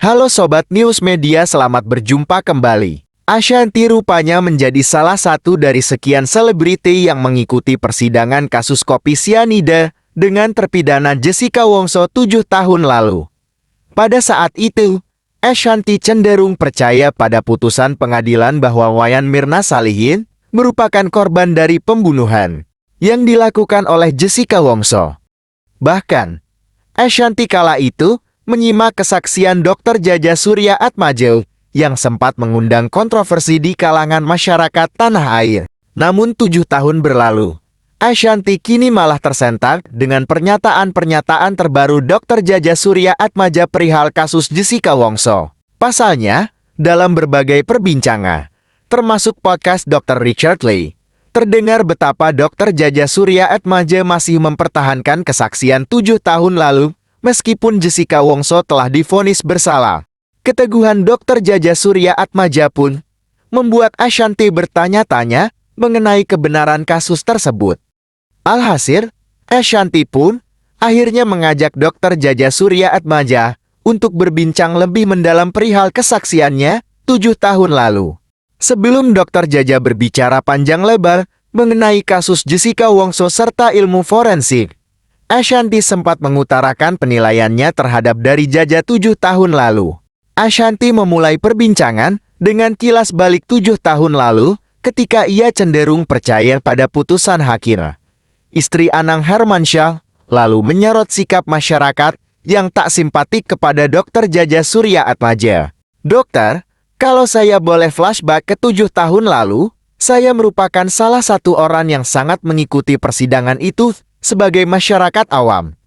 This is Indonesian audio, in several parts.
Halo Sobat News Media, selamat berjumpa kembali. Ashanty rupanya menjadi salah satu dari sekian selebriti yang mengikuti persidangan kasus kopi sianida dengan terpidana Jessica Wongso 7 tahun lalu. Pada saat itu, Ashanty cenderung percaya pada putusan pengadilan bahwa Wayan Mirna Salihin merupakan korban dari pembunuhan yang dilakukan oleh Jessica Wongso. Bahkan, Ashanty kala itu menyimak kesaksian Dr. Jaja Surya Atmaja yang sempat mengundang kontroversi di kalangan masyarakat tanah air. Namun 7 tahun berlalu, Ashanty kini malah tersentak dengan pernyataan-pernyataan terbaru Dr. Jaja Surya Atmaja perihal kasus Jessica Wongso. Pasalnya, dalam berbagai perbincangan, termasuk podcast Dr. Richard Lee, terdengar betapa Dr. Jaja Surya Atmaja masih mempertahankan kesaksian 7 tahun lalu, meskipun Jessica Wongso telah divonis bersalah. Keteguhan Dr. Jaja Surya Atmaja pun membuat Ashanty bertanya-tanya mengenai kebenaran kasus tersebut. Alhasil, Ashanty pun akhirnya mengajak Dr. Jaja Surya Atmaja untuk berbincang lebih mendalam perihal kesaksiannya 7 tahun lalu. Sebelum Dr. Jaja berbicara panjang lebar mengenai kasus Jessica Wongso serta ilmu forensik, Ashanty sempat mengutarakan penilaiannya terhadap dari Jaja 7 tahun lalu. Ashanty memulai perbincangan dengan kilas balik 7 tahun lalu ketika ia cenderung percaya pada putusan hakim. Istri Anang Hermansyah lalu menyorot sikap masyarakat yang tak simpatik kepada Dr. Jaja Surya Atmaja. Dokter, kalau saya boleh flashback ke 7 tahun lalu, saya merupakan salah satu orang yang sangat mengikuti persidangan itu sebagai masyarakat awam,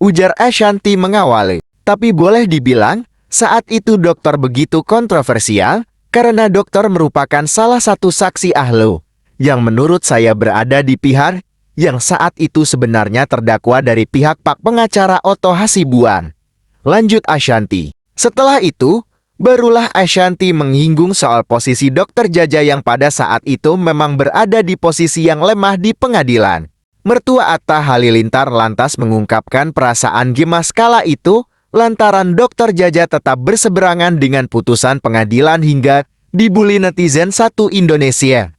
ujar Ashanty mengawali. Tapi boleh dibilang, saat itu dokter begitu kontroversial, karena dokter merupakan salah satu saksi ahli, yang menurut saya berada di pihak yang saat itu sebenarnya terdakwa dari pihak Pak pengacara Otto Hasibuan. Lanjut Ashanty. Setelah itu, barulah Ashanty menyinggung soal posisi Dr. Jaja yang pada saat itu memang berada di posisi yang lemah di pengadilan. Mertua Atta Halilintar lantas mengungkapkan perasaan gemas kala itu lantaran Dr. Jaja tetap berseberangan dengan putusan pengadilan hingga dibully netizen satu Indonesia.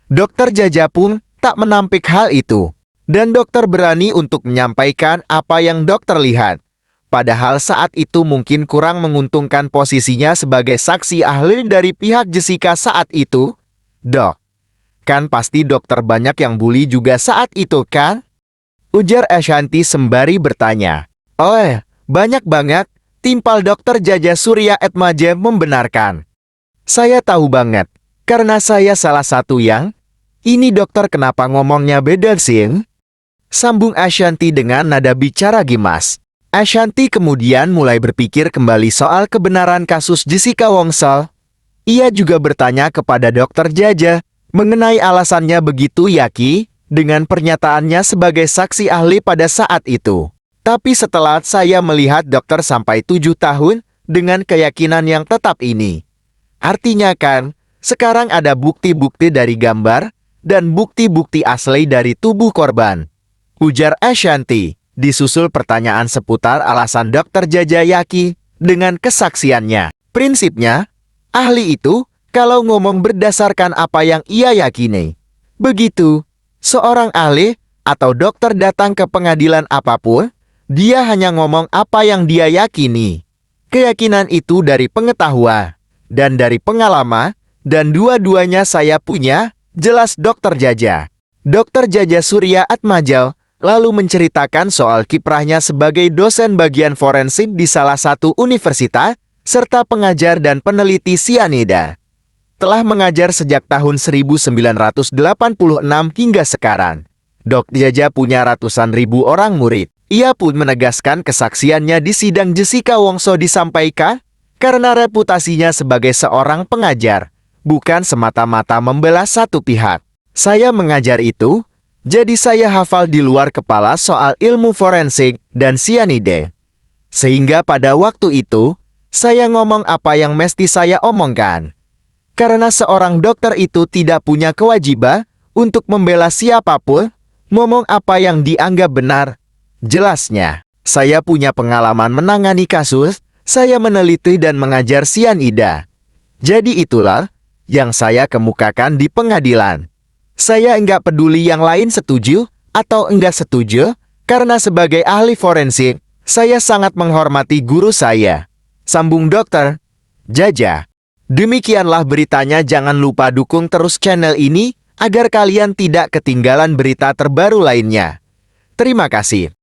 Dr. Jaja pun tak menampik hal itu, dan dokter berani untuk menyampaikan apa yang dokter lihat. Padahal saat itu mungkin kurang menguntungkan posisinya sebagai saksi ahli dari pihak Jessica saat itu. Dok, kan pasti dokter banyak yang bully juga saat itu kan? Ujar Ashanty sembari bertanya. Oh, banyak banget, timpal Dr. Jaja Surya Atmaja membenarkan. Saya tahu banget, karena saya salah satu yang, ini dokter kenapa ngomongnya beda sih? Sambung Ashanty dengan nada bicara gemas. Ashanty kemudian mulai berpikir kembali soal kebenaran kasus Jessica Wongso. Ia juga bertanya kepada Dr. Jaja mengenai alasannya begitu yakin dengan pernyataannya sebagai saksi ahli pada saat itu. Tapi setelah saya melihat dokter sampai 7 tahun dengan keyakinan yang tetap ini. Artinya kan, sekarang ada bukti-bukti dari gambar dan bukti-bukti asli dari tubuh korban. Ujar Ashanty, disusul pertanyaan seputar alasan Dr. Jaja yakin dengan kesaksiannya. Prinsipnya, ahli itu kalau ngomong berdasarkan apa yang ia yakini. Begitu, seorang ahli atau dokter datang ke pengadilan apapun, dia hanya ngomong apa yang dia yakini. Keyakinan itu dari pengetahuan dan dari pengalaman, dan dua-duanya saya punya, jelas Dr. Jaja. Dr. Jaja Surya Atmaja lalu menceritakan soal kiprahnya sebagai dosen bagian forensik di salah satu universitas, serta pengajar dan peneliti sianida. Telah mengajar sejak tahun 1986 hingga sekarang. Dr. Jaja punya ratusan ribu orang murid. Ia pun menegaskan kesaksiannya di sidang Jessica Wongso disampaikan karena reputasinya sebagai seorang pengajar, bukan semata-mata membela satu pihak. Saya mengajar itu, jadi saya hafal di luar kepala soal ilmu forensik dan sianida. Sehingga pada waktu itu, saya ngomong apa yang mesti saya omongkan. Karena seorang dokter itu tidak punya kewajiban untuk membela siapapun, ngomong apa yang dianggap benar. Jelasnya, saya punya pengalaman menangani kasus Saya meneliti dan mengajar sianida. Jadi itulah yang saya kemukakan di pengadilan. Saya enggak peduli yang lain setuju atau enggak setuju, karena sebagai ahli forensik, saya sangat menghormati guru saya. Sambung dokter Jaja. Demikianlah beritanya, jangan lupa dukung terus channel ini, agar kalian tidak ketinggalan berita terbaru lainnya. Terima kasih.